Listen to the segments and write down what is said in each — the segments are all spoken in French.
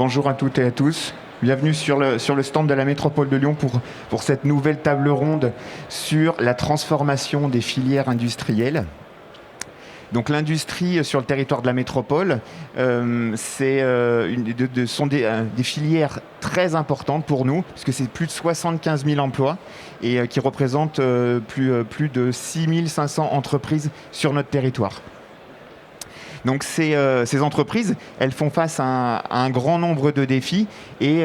Bonjour à toutes et à tous. Bienvenue sur le stand de la Métropole de Lyon pour cette nouvelle table ronde sur la transformation des filières industrielles. Donc l'industrie sur le territoire de la métropole, sont des filières très importantes pour nous, parce que c'est plus de 75 000 emplois et qui représentent plus de 6 500 entreprises sur notre territoire. Donc ces entreprises, elles font face à un grand nombre de défis et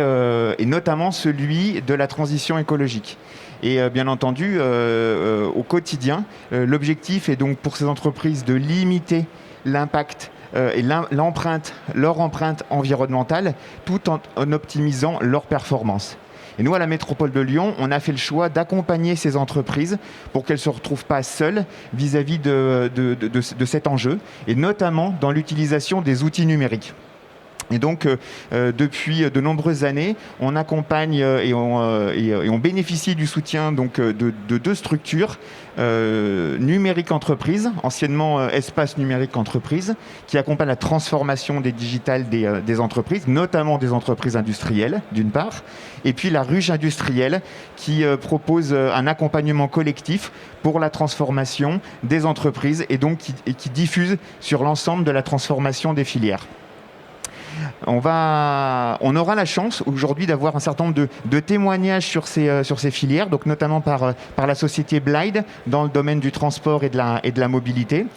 notamment celui de la transition écologique. Et bien entendu, au quotidien, l'objectif est donc pour ces entreprises de limiter l'impact et leur empreinte environnementale tout en optimisant leur performance. Et nous, à la Métropole de Lyon, on a fait le choix d'accompagner ces entreprises pour qu'elles ne se retrouvent pas seules vis-à-vis de cet enjeu, et notamment dans l'utilisation des outils numériques. Et donc, depuis de nombreuses années, on accompagne et on bénéficie du soutien donc, de deux structures, Numérique Entreprise, anciennement Espace Numérique Entreprise, qui accompagne la transformation des digitales des entreprises, notamment des entreprises industrielles, d'une part, et puis la Ruche Industrielle, qui propose un accompagnement collectif pour la transformation des entreprises et donc qui diffuse sur l'ensemble de la transformation des filières. On aura la chance aujourd'hui d'avoir un certain nombre de témoignages sur ces filières, donc notamment par la société Blyde dans le domaine du transport et de la mobilité,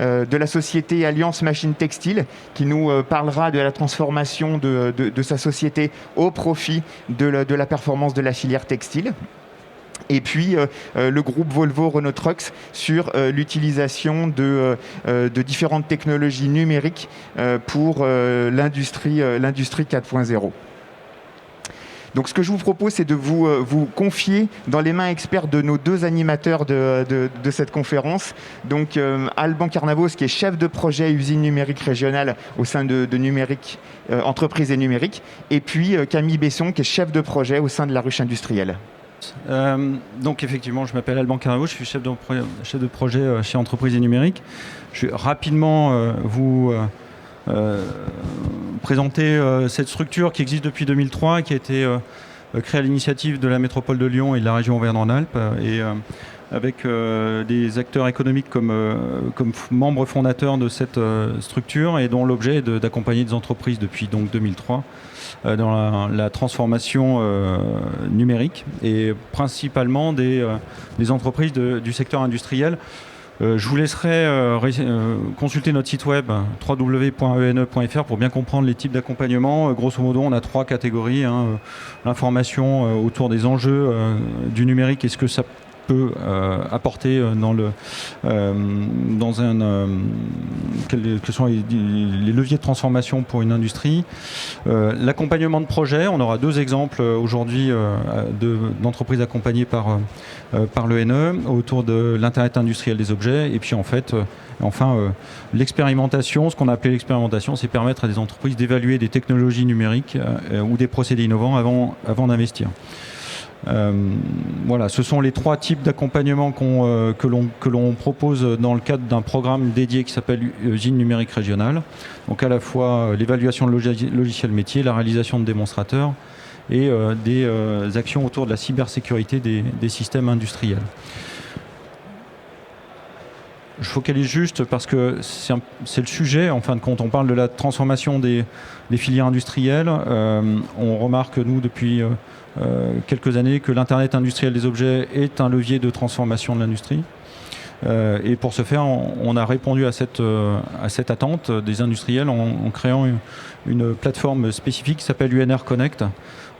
de la société Alliance Machine Textile qui nous parlera de la transformation de sa société au profit de la performance de la filière textile. Et puis le groupe Volvo Renault Trucks sur l'utilisation de différentes technologies numériques pour l'industrie 4.0. Donc ce que je vous propose, c'est de vous confier dans les mains experts de nos deux animateurs de cette conférence. Donc Alban Carnavos, qui est chef de projet usine numérique régionale au sein de Numérique Entreprise et Numérique, et puis Camille Besson, qui est chef de projet au sein de la Ruche Industrielle. Donc effectivement, je m'appelle Alban Carnavos, je suis chef de projet chez Entreprise et Numérique. Je vais rapidement vous présenter cette structure qui existe depuis 2003 et qui a été créée à l'initiative de la métropole de Lyon et de la région Auvergne-Rhône-Alpes et avec des acteurs économiques comme membres fondateurs de cette structure et dont l'objet est d'accompagner des entreprises depuis donc 2003 dans la transformation numérique et principalement des entreprises du secteur industriel. Je vous laisserai consulter notre site web www.ene.fr pour bien comprendre les types d'accompagnement. Grosso modo, on a 3 catégories. L'information autour des enjeux du numérique et ce que ça peut apporter quels sont les leviers de transformation pour une industrie. L'accompagnement de projet, on aura 2 exemples aujourd'hui d'entreprises accompagnées par l'ENE autour de l'Internet industriel des objets. Et puis enfin, l'expérimentation, ce qu'on a appelé l'expérimentation, c'est permettre à des entreprises d'évaluer des technologies numériques ou des procédés innovants avant d'investir. Voilà, ce sont les 3 types d'accompagnement que l'on propose dans le cadre d'un programme dédié qui s'appelle Usine numérique régionale. Donc à la fois l'évaluation de logiciels métiers, la réalisation de démonstrateurs et des actions autour de la cybersécurité des systèmes industriels. Je focalise juste parce que c'est le sujet, en fin de compte. On parle de la transformation des filières industrielles. On remarque, nous, depuis quelques années, que l'Internet industriel des objets est un levier de transformation de l'industrie. Et pour ce faire, on a répondu à cette attente des industriels en créant une plateforme spécifique qui s'appelle UNR Connect,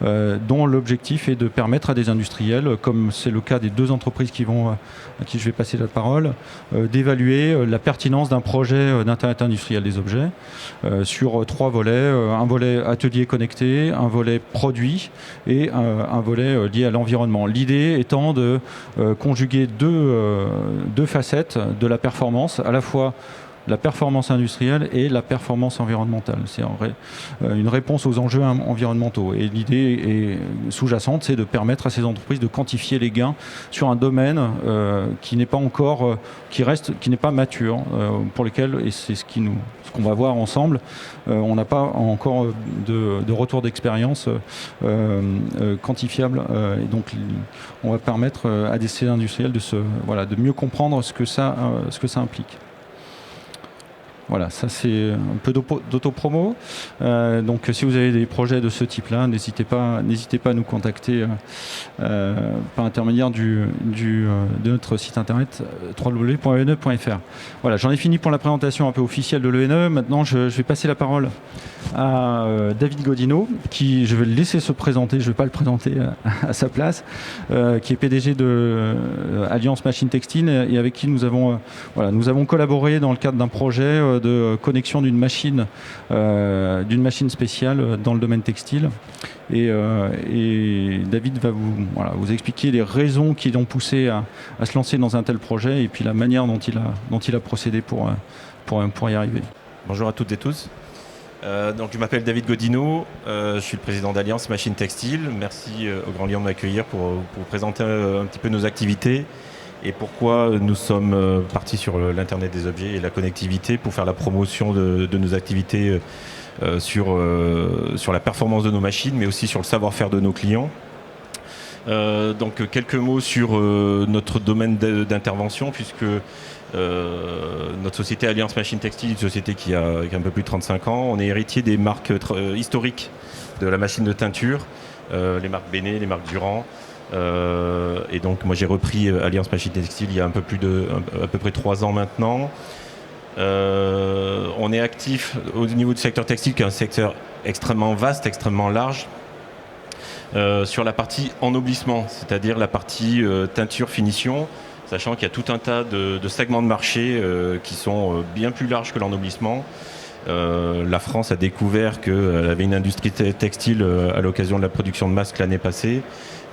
dont l'objectif est de permettre à des industriels, comme c'est le cas des 2 entreprises à qui je vais passer la parole, d'évaluer la pertinence d'un projet d'Internet industriel des objets sur 3 volets. Un volet atelier connecté, un volet produit et un volet lié à l'environnement. L'idée étant de conjuguer deux facettes de la performance, à la fois la performance industrielle et la performance environnementale. C'est une réponse aux enjeux environnementaux. Et l'idée sous-jacente, c'est de permettre à ces entreprises de quantifier les gains sur un domaine qui n'est pas encore, qui n'est pas mature, pour lequel, et c'est ce qu'on va voir ensemble, on n'a pas encore de retour d'expérience quantifiable. Et donc, on va permettre à des CA industriels de mieux comprendre ce que ça implique. Voilà, ça c'est un peu d'autopromo. Donc si vous avez des projets de ce type-là, n'hésitez pas à nous contacter par intermédiaire de notre site internet www.lene.fr. Voilà, j'en ai fini pour la présentation un peu officielle de l'ENE. Maintenant, je vais passer la parole à David Godino, qui je vais le laisser se présenter, je ne vais pas le présenter à sa place, qui est PDG de Alliance Machine Textile et avec qui nous avons collaboré dans le cadre d'un projet de connexion d'une machine spéciale dans le domaine textile. Et David va vous expliquer les raisons qui l'ont poussé à se lancer dans un tel projet et puis la manière dont il a procédé pour y arriver. Bonjour à toutes et tous. Donc, je m'appelle David Godino, je suis le président d'Alliance Machine Textile. Merci au Grand Lyon de m'accueillir pour vous présenter un petit peu nos activités et pourquoi nous sommes partis sur l'Internet des objets et la connectivité pour faire la promotion de nos activités sur la performance de nos machines, mais aussi sur le savoir-faire de nos clients. Donc quelques mots sur notre domaine d'intervention, puisque notre société Alliance Machine Textile, une société qui a un peu plus de 35 ans, on est héritier des marques historiques de la machine de teinture, les marques Béné, les marques Durand. Et donc moi j'ai repris Alliance Machine Textile il y a à peu près 3 ans maintenant. On est actif au niveau du secteur textile, qui est un secteur extrêmement vaste, extrêmement large. Sur la partie ennoblissement, c'est-à-dire la partie teinture, finition, sachant qu'il y a tout un tas de segments de marché qui sont bien plus larges que l'ennoblissement. La France a découvert qu'elle avait une industrie textile à l'occasion de la production de masques l'année passée.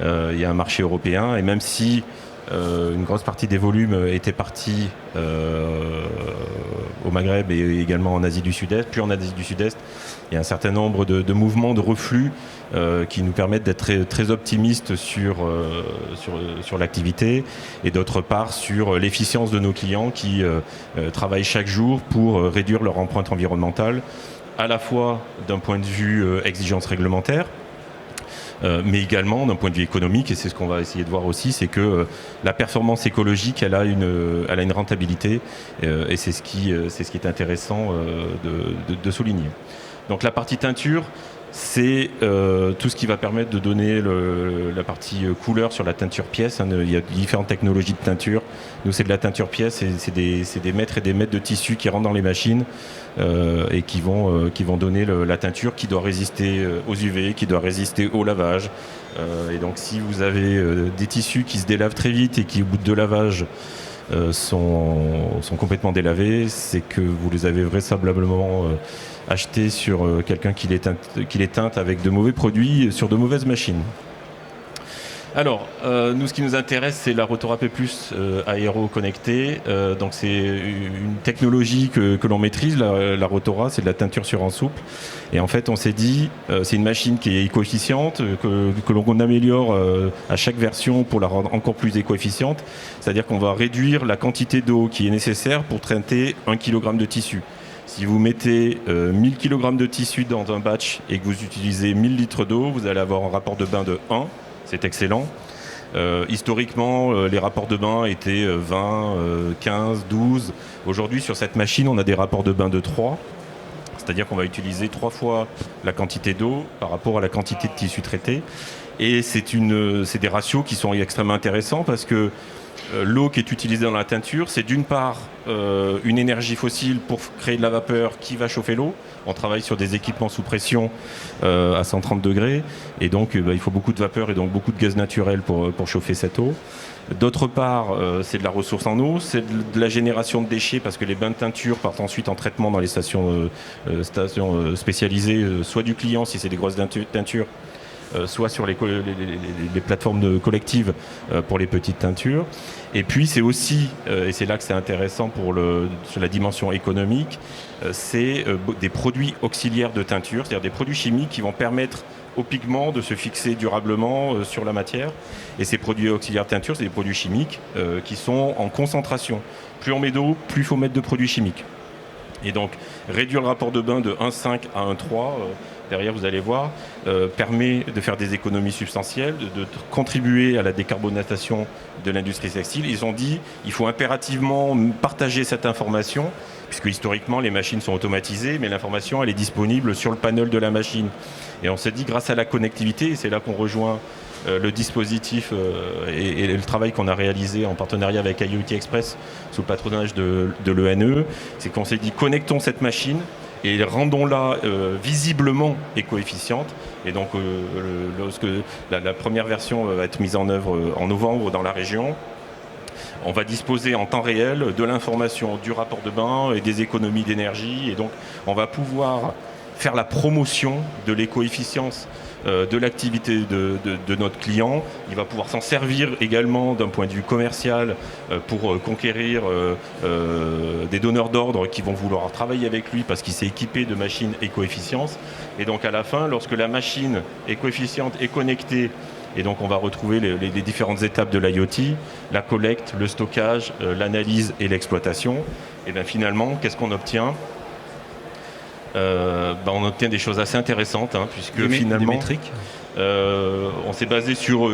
Il y a un marché européen, et même si une grosse partie des volumes étaient partis au Maghreb et également en Asie du Sud-Est, puis en Asie du Sud-Est, il y a un certain nombre de mouvements, de reflux qui nous permettent d'être très, très optimistes sur l'activité et d'autre part sur l'efficience de nos clients qui travaillent chaque jour pour réduire leur empreinte environnementale, à la fois d'un point de vue exigence réglementaire, mais également d'un point de vue économique, et c'est ce qu'on va essayer de voir aussi, c'est que la performance écologique, elle a une rentabilité, et c'est ce qui est intéressant de souligner. Donc la partie teinture, c'est tout ce qui va permettre de donner la partie couleur sur la teinture pièce. Il y a différentes technologies de teinture. Nous, c'est de la teinture pièce, c'est des mètres et des mètres de tissu qui rentrent dans les machines et qui vont donner la teinture qui doit résister aux UV, qui doit résister au lavage. Et donc, si vous avez des tissus qui se délavent très vite et qui, au bout de 2 lavages, sont complètement délavés, c'est que vous les avez vraisemblablement achetés sur quelqu'un qui les teinte avec de mauvais produits sur de mauvaises machines. Alors, nous, ce qui nous intéresse, c'est la Rotor AP+ aéro connectée. Donc, c'est une technologie que l'on maîtrise. La Rotora, c'est de la teinture sur en souple. Et en fait, on s'est dit, c'est une machine qui est éco-efficiente, que l'on améliore à chaque version pour la rendre encore plus éco-efficiente. C'est-à-dire qu'on va réduire la quantité d'eau qui est nécessaire pour teinter 1 kg de tissu. Si vous mettez 1000 kg de tissu dans un batch et que vous utilisez 1000 litres d'eau, vous allez avoir un rapport de bain de 1. C'est excellent. Historiquement, les rapports de bain étaient 20, 15, 12. Aujourd'hui, sur cette machine, on a des rapports de bain de 3. C'est-à-dire qu'on va utiliser 3 fois la quantité d'eau par rapport à la quantité de tissu traité. Et c'est des ratios qui sont extrêmement intéressants parce que l'eau qui est utilisée dans la teinture, c'est d'une part une énergie fossile pour créer de la vapeur qui va chauffer l'eau. On travaille sur des équipements sous pression à 130 degrés et donc il faut beaucoup de vapeur et donc beaucoup de gaz naturel pour chauffer cette eau. D'autre part, c'est de la ressource en eau, c'est de la génération de déchets parce que les bains de teinture partent ensuite en traitement dans les stations spécialisées, soit du client si c'est des grosses teintures, soit sur les plateformes collectives pour les petites teintures. Et puis c'est aussi, et c'est là que c'est intéressant sur la dimension économique, c'est des produits auxiliaires de teinture, c'est-à-dire des produits chimiques qui vont permettre aux pigments de se fixer durablement sur la matière. Et ces produits auxiliaires de teinture, c'est des produits chimiques qui sont en concentration. Plus on met d'eau, plus il faut mettre de produits chimiques. Et donc, réduire le rapport de bain de 1,5 à 1,3, derrière vous allez voir, permet de faire des économies substantielles, de contribuer à la décarbonisation de l'industrie textile. Ils ont dit qu'il faut impérativement partager cette information, puisque historiquement les machines sont automatisées, mais l'information elle est disponible sur le panel de la machine. Et on s'est dit, grâce à la connectivité, et c'est là qu'on rejoint le dispositif et le travail qu'on a réalisé en partenariat avec IoT Express sous le patronage de l'ENE, c'est qu'on s'est dit connectons cette machine et rendons-la visiblement éco-efficiente. Et donc lorsque la première version va être mise en œuvre en novembre dans la région, on va disposer en temps réel de l'information du rapport de bain et des économies d'énergie. Et donc on va pouvoir faire la promotion de l'éco-efficience de l'activité de notre client. Il va pouvoir s'en servir également d'un point de vue commercial pour conquérir des donneurs d'ordre qui vont vouloir travailler avec lui parce qu'il s'est équipé de machines éco-efficientes. Et donc à la fin, lorsque la machine éco-efficiente est connectée, et donc on va retrouver les différentes étapes de l'IoT, la collecte, le stockage, l'analyse et l'exploitation, et bien finalement, qu'est-ce qu'on obtient ? On obtient des choses assez intéressantes, puisque finalement, des métriques. On s'est basé sur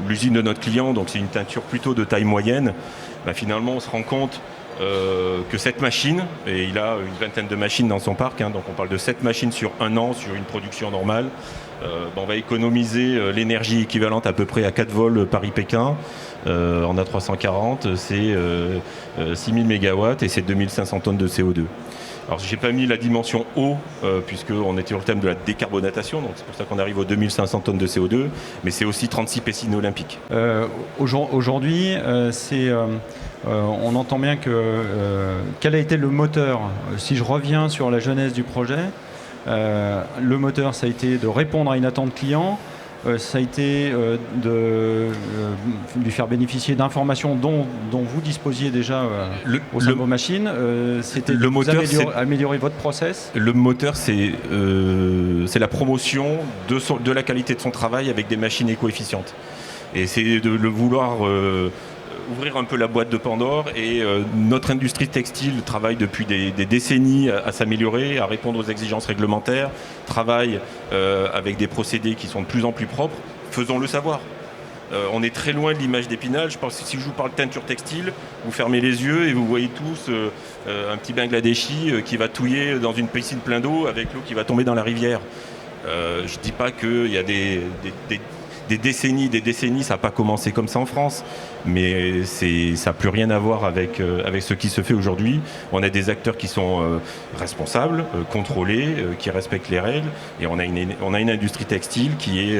l'usine de notre client, donc c'est une teinture plutôt de taille moyenne. Finalement, on se rend compte que cette machine, et il a une vingtaine de machines dans son parc, donc on parle de 7 machines sur un an sur une production normale, on va économiser l'énergie équivalente à peu près à 4 vols Paris-Pékin. En A340, c'est 6000 MW et c'est 2500 tonnes de CO2. Alors, je n'ai pas mis la dimension eau, puisqu'on était sur le thème de la décarbonatation, donc c'est pour ça qu'on arrive aux 2500 tonnes de CO2, mais c'est aussi 36 piscines olympiques. Aujourd'hui, on entend bien quel a été le moteur. Si je reviens sur la genèse du projet, le moteur, ça a été de répondre à une attente client. Ça a été de lui faire bénéficier d'informations dont vous disposiez déjà au sein de vos machines. C'était le moteur, améliorer votre process. Le moteur, c'est la promotion de la qualité de son travail avec des machines éco-efficientes. Et c'est de le vouloir ouvrir un peu la boîte de Pandore. Et notre industrie textile travaille depuis des décennies à s'améliorer, à répondre aux exigences réglementaires, travaille avec des procédés qui sont de plus en plus propres. Faisons-le savoir. On est très loin de l'image d'Épinal. Je pense que si je vous parle de teinture textile, vous fermez les yeux et vous voyez tous un petit Bangladeshi qui va touiller dans une piscine pleine d'eau avec l'eau qui va tomber dans la rivière. Je ne dis pas qu'il y a des décennies, ça n'a pas commencé comme ça en France, mais ça n'a plus rien à voir avec ce qui se fait aujourd'hui. On a des acteurs qui sont responsables, contrôlés, qui respectent les règles, et on a une industrie textile qui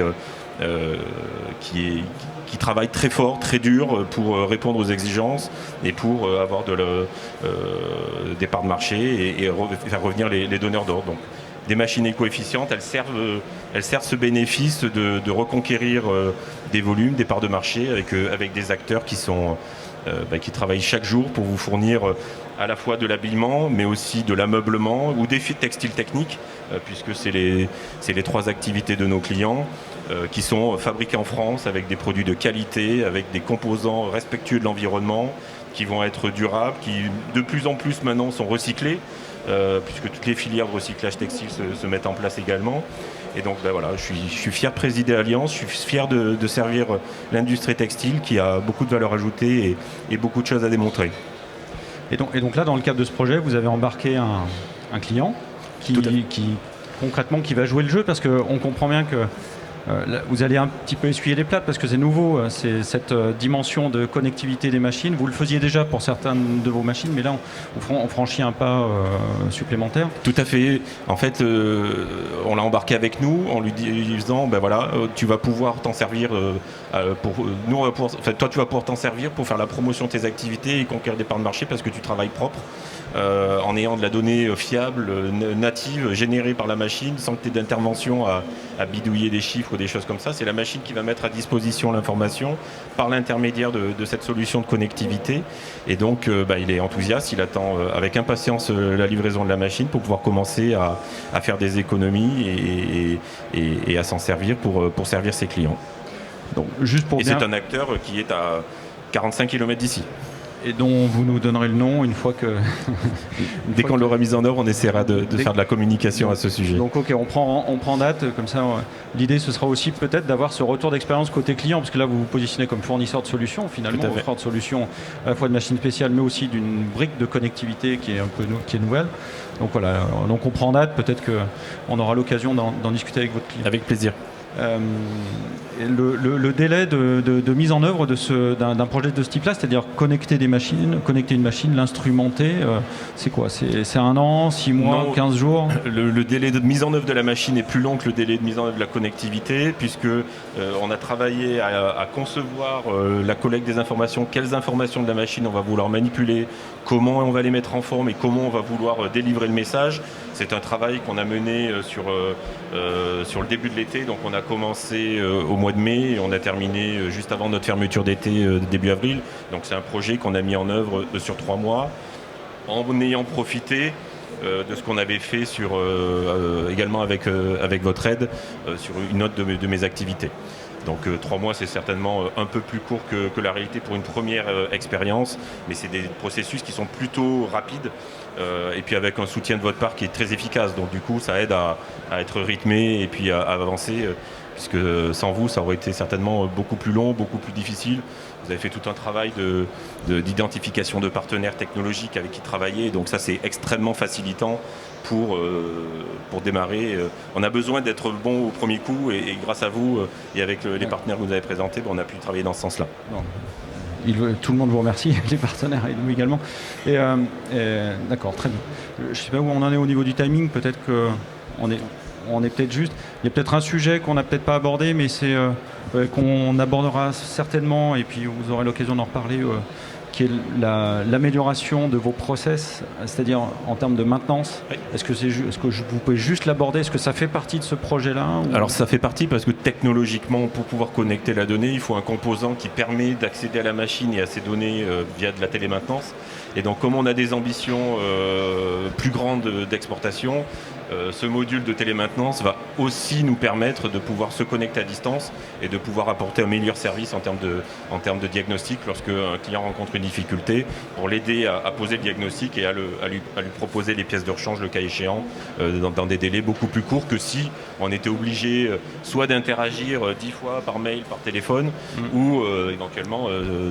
travaille très fort, très dur pour répondre aux exigences et pour avoir des parts de marché et faire revenir les donneurs d'ordre. Donc, des machines éco-efficientes, elles servent ce bénéfice de reconquérir des volumes, des parts de marché avec des acteurs qui travaillent chaque jour pour vous fournir à la fois de l'habillement, mais aussi de l'ameublement ou des textiles techniques, puisque c'est les 3 activités de nos clients qui sont fabriqués en France avec des produits de qualité, avec des composants respectueux de l'environnement, qui vont être durables, qui de plus en plus maintenant sont recyclés, puisque toutes les filières de recyclage textile se mettent en place également. Et donc voilà, je suis fier de présider Alliance, je suis fier de servir l'industrie textile qui a beaucoup de valeur ajoutée et beaucoup de choses à démontrer. Et donc là, dans le cadre de ce projet, vous avez embarqué un client qui concrètement qui va jouer le jeu, parce qu'on comprend bien que Là, vous allez un petit peu essuyer les plâtres parce que c'est nouveau, c'est cette dimension de connectivité des machines. Vous le faisiez déjà pour certaines de vos machines, mais là, on franchit un pas supplémentaire. Tout à fait. En fait, on l'a embarqué avec nous en lui disant, ben voilà, tu vas pouvoir t'en servir nous, toi, tu vas pouvoir t'en servir pour faire la promotion de tes activités et conquérir des parts de marché parce que tu travailles propre. En ayant de la donnée fiable, native, générée par la machine, sans que tu aies d'intervention à bidouiller des chiffres ou des choses comme ça. C'est la machine qui va mettre à disposition l'information par l'intermédiaire de cette solution de connectivité. Et donc, il est enthousiaste, il attend avec impatience la livraison de la machine pour pouvoir commencer à faire des économies et à s'en servir pour servir ses clients. Donc, juste pour c'est un acteur qui est à 45 km d'ici. Et dont vous nous donnerez le nom une fois que... Dès qu'on l'aura mise en œuvre, on essaiera de faire de la communication à ce sujet. Donc ok, on prend date, comme ça l'idée ce sera aussi peut-être d'avoir ce retour d'expérience côté client, parce que là vous vous positionnez comme fournisseur de solutions, finalement, offreur de solutions à la fois de machines spéciales, mais aussi d'une brique de connectivité qui est nouvelle. Donc voilà, donc on prend date, peut-être qu'on aura l'occasion d'en discuter avec votre client. Avec plaisir. Le délai de mise en œuvre d'un projet de ce type-là, c'est-à-dire connecter une machine, l'instrumenter, c'est quoi? C'est 1 an, 6 mois, non, 15 jours? Le délai de mise en œuvre de la machine est plus long que le délai de mise en œuvre de la connectivité, puisque on a travaillé à concevoir la collecte des informations, quelles informations de la machine on va vouloir manipuler, comment on va les mettre en forme et comment on va vouloir délivrer le message. C'est un travail qu'on a mené sur le début de l'été, donc on a commencé au mois de mai et on a terminé juste avant notre fermeture d'été début avril. Donc c'est un projet qu'on a mis en œuvre sur 3 mois en ayant profité de ce qu'on avait fait également avec votre aide sur une autre de mes activités. Donc 3 mois, c'est certainement un peu plus court que la réalité pour une première expérience, mais c'est des processus qui sont plutôt rapides et puis avec un soutien de votre part qui est très efficace. Donc du coup, ça aide à être rythmé et puis à avancer, puisque sans vous, ça aurait été certainement beaucoup plus long, beaucoup plus difficile. Vous avez fait tout un travail d'identification de partenaires technologiques avec qui travailler, donc ça c'est extrêmement facilitant pour démarrer. On a besoin d'être bon au premier coup et grâce à vous et avec les partenaires que vous avez présentés, on a pu travailler dans ce sens-là. Tout le monde vous remercie, les partenaires et nous également. D'accord, très bien. Je ne sais pas où on en est au niveau du timing, peut-être qu'on est peut-être juste. Il y a peut-être un sujet qu'on n'a peut-être pas abordé, mais c'est qu'on abordera certainement, et puis vous aurez l'occasion d'en reparler, qui est l'amélioration de vos process, c'est-à-dire en termes de maintenance. Oui. Est-ce que vous pouvez juste l'aborder? Est-ce que ça fait partie de ce projet-là ou... Alors ça fait partie parce que technologiquement, pour pouvoir connecter la donnée, il faut un composant qui permet d'accéder à la machine et à ces données via de la télémaintenance. Et donc comme on a des ambitions plus grandes d'exportation, ce module de télémaintenance va aussi nous permettre de pouvoir se connecter à distance et de pouvoir apporter un meilleur service en termes de diagnostic lorsque un client rencontre une difficulté, pour l'aider à poser le diagnostic et à lui proposer les pièces de rechange le cas échéant dans des délais beaucoup plus courts que si on était obligé soit d'interagir 10 fois par mail, par téléphone ou éventuellement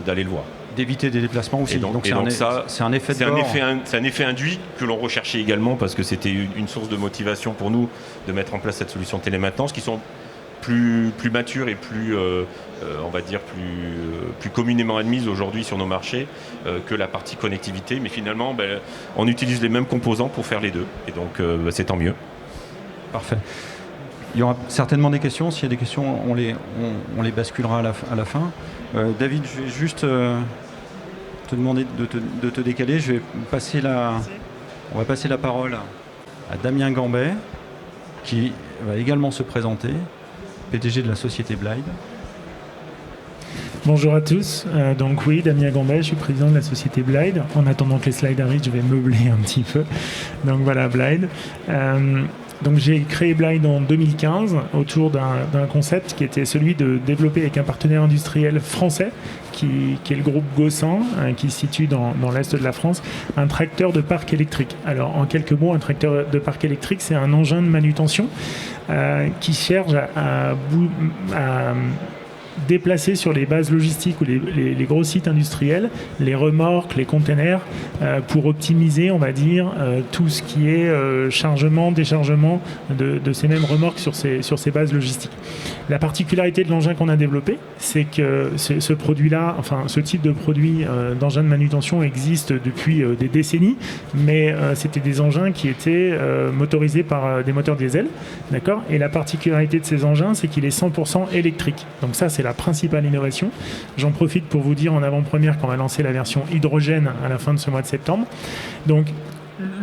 d'aller le voir. D'éviter des déplacements aussi. C'est un effet de bord. C'est un effet induit que l'on recherchait également parce que c'était une source de motivation pour nous de mettre en place cette solution de télémaintenance qui sont plus matures et plus, on va dire, plus communément admises aujourd'hui sur nos marchés que la partie connectivité. Mais finalement, on utilise les mêmes composants pour faire les deux. Et donc, c'est tant mieux. Parfait. Il y aura certainement des questions. S'il y a des questions, on les basculera à la fin. David, je vais juste te demander de te décaler. On va passer la parole à Damien Gambet, qui va également se présenter, PDG de la société Blide. Bonjour à tous. Donc oui, Damien Gambet, je suis président de la société Blide. En attendant que les slides arrivent, je vais meubler un petit peu. Donc voilà, Blide. Donc j'ai créé Blide en 2015 autour d'un concept qui était celui de développer avec un partenaire industriel français qui est le groupe Gossan, qui se situe dans l'est de la France, un tracteur de parc électrique. Alors en quelques mots, un tracteur de parc électrique, c'est un engin de manutention qui cherche à déplacer sur les bases logistiques ou les gros sites industriels les remorques, les containers, pour optimiser, on va dire, tout ce qui est chargement, déchargement de ces mêmes remorques sur ces bases logistiques. La particularité de l'engin qu'on a développé, c'est que ce produit-là, enfin ce type de produit d'engin de manutention existe depuis des décennies, mais c'était des engins qui étaient motorisés par des moteurs diesel, d'accord ? Et la particularité de ces engins, c'est qu'il est 100% électrique. Donc ça, c'est la principale innovation. J'en profite pour vous dire en avant-première qu'on va lancer la version hydrogène à la fin de ce mois de septembre. Donc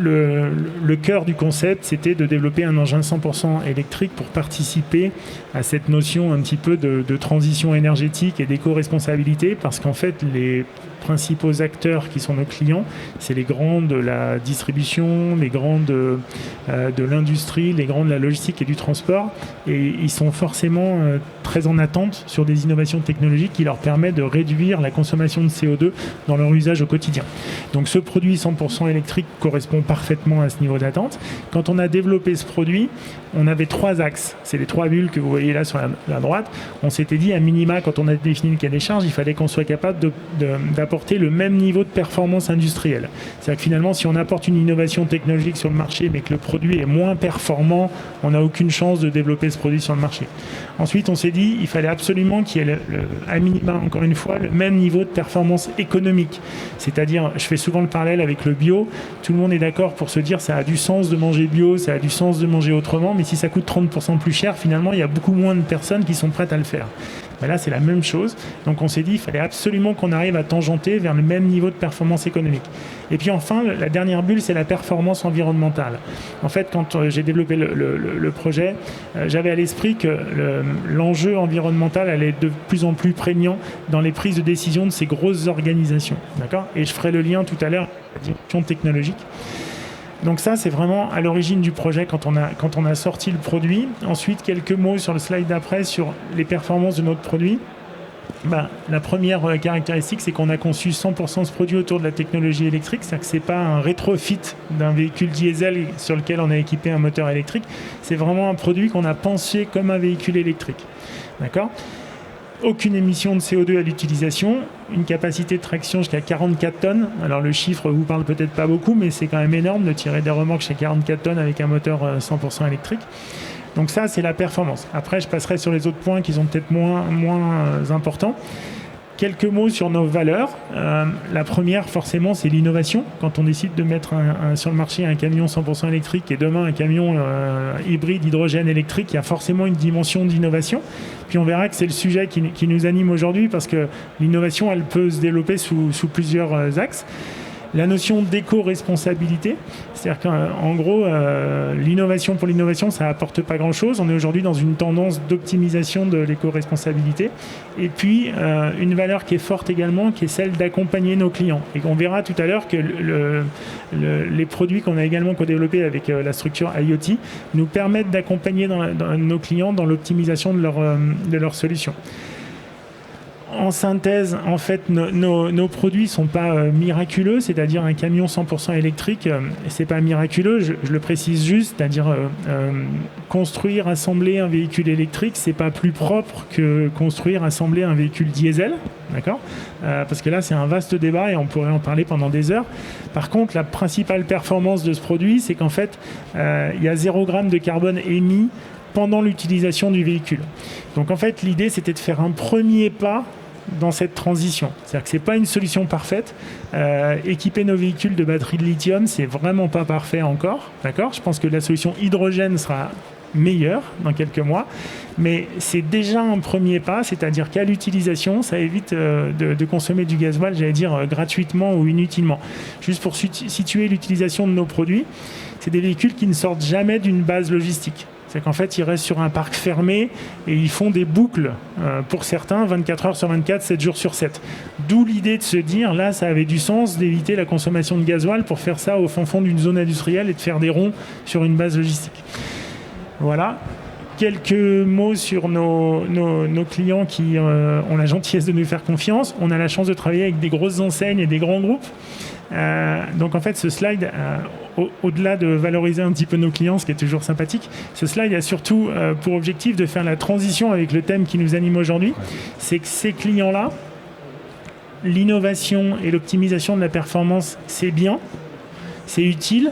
le cœur du concept, c'était de développer un engin 100% électrique pour participer à cette notion un petit peu de transition énergétique et d'éco-responsabilité, parce qu'en fait, les principaux acteurs qui sont nos clients, c'est les grands de la distribution, les grands de l'industrie, les grands de la logistique et du transport, et ils sont forcément très en attente sur des innovations technologiques qui leur permettent de réduire la consommation de CO2 dans leur usage au quotidien. Donc ce produit 100% électrique correspond parfaitement à ce niveau d'attente. Quand on a développé ce produit, on avait 3 axes. C'est les 3 bulles que vous voyez là sur la droite. On s'était dit, à minima, quand on a défini le cahier des charges, il fallait qu'on soit capable d'apporter le même niveau de performance industrielle. C'est-à-dire que finalement, si on apporte une innovation technologique sur le marché, mais que le produit est moins performant, on n'a aucune chance de développer ce produit sur le marché. Ensuite, on s'est dit, il fallait absolument qu'il y ait, à minima, encore une fois, le même niveau de performance économique. C'est-à-dire, je fais souvent le parallèle avec le bio. Tout le monde est d'accord pour se dire, ça a du sens de manger bio, ça a du sens de manger autrement, mais si ça coûte 30% plus cher, finalement, il y a beaucoup moins de personnes qui sont prêtes à le faire. Ben là, c'est la même chose. Donc, on s'est dit, il fallait absolument qu'on arrive à tangenter vers le même niveau de performance économique. Et puis, enfin, la dernière bulle, c'est la performance environnementale. En fait, quand j'ai développé le projet, j'avais à l'esprit que l'enjeu environnemental allait être de plus en plus prégnant dans les prises de décision de ces grosses organisations. D'accord ? Et je ferai le lien tout à l'heure avec la dimension technologique. Donc ça, c'est vraiment à l'origine du projet quand on a sorti le produit. Ensuite, quelques mots sur le slide d'après sur les performances de notre produit. La première caractéristique, c'est qu'on a conçu 100% ce produit autour de la technologie électrique. C'est-à-dire que ce n'est pas un rétrofit d'un véhicule diesel sur lequel on a équipé un moteur électrique. C'est vraiment un produit qu'on a pensé comme un véhicule électrique. D'accord ? Aucune émission de CO2 à l'utilisation, une capacité de traction jusqu'à 44 tonnes. Alors le chiffre vous parle peut-être pas beaucoup, mais c'est quand même énorme de tirer des remorques jusqu'à 44 tonnes avec un moteur 100% électrique. Donc ça, c'est la performance. Après, je passerai sur les autres points qui sont peut-être moins importants. Quelques mots sur nos valeurs. La première, forcément, c'est l'innovation. Quand on décide de mettre sur le marché un camion 100% électrique et demain un camion hybride hydrogène électrique, il y a forcément une dimension d'innovation. Puis on verra que c'est le sujet qui nous anime aujourd'hui parce que l'innovation, elle peut se développer sous plusieurs axes. La notion d'éco-responsabilité, c'est-à-dire qu'en gros, l'innovation pour l'innovation, ça apporte pas grand-chose. On est aujourd'hui dans une tendance d'optimisation de l'éco-responsabilité. Et puis, une valeur qui est forte également, qui est celle d'accompagner nos clients. Et on verra tout à l'heure que les produits qu'on a également co-développés avec la structure IoT nous permettent d'accompagner nos clients dans l'optimisation de leurs solutions. En synthèse, en fait, nos produits ne sont pas miraculeux, c'est-à-dire un camion 100% électrique, ce n'est pas miraculeux, je le précise juste, c'est-à-dire construire, assembler un véhicule électrique, ce n'est pas plus propre que construire, assembler un véhicule diesel, d'accord ? Parce que là, c'est un vaste débat et on pourrait en parler pendant des heures. Par contre, la principale performance de ce produit, c'est qu'en fait, il y a 0 g de carbone émis pendant l'utilisation du véhicule. Donc en fait, l'idée, c'était de faire un premier pas dans cette transition. C'est-à-dire que ce n'est pas une solution parfaite. Équiper nos véhicules de batteries de lithium, c'est vraiment pas parfait encore. D'accord ? Je pense que la solution hydrogène sera meilleure dans quelques mois. Mais c'est déjà un premier pas, c'est-à-dire qu'à l'utilisation, ça évite de consommer du gasoil, j'allais dire, gratuitement ou inutilement. Juste pour situer l'utilisation de nos produits, c'est des véhicules qui ne sortent jamais d'une base logistique. C'est qu'en fait, ils restent sur un parc fermé et ils font des boucles, pour certains, 24 heures sur 24, 7 jours sur 7. D'où l'idée de se dire, là, ça avait du sens d'éviter la consommation de gasoil pour faire ça au fin fond d'une zone industrielle et de faire des ronds sur une base logistique. Voilà. Quelques mots sur nos clients qui ont la gentillesse de nous faire confiance. On a la chance de travailler avec des grosses enseignes et des grands groupes. Donc en fait, ce slide, au-delà de valoriser un petit peu nos clients, ce qui est toujours sympathique, ce slide a surtout pour objectif de faire la transition avec le thème qui nous anime aujourd'hui. C'est que ces clients-là, l'innovation et l'optimisation de la performance, c'est bien, c'est utile,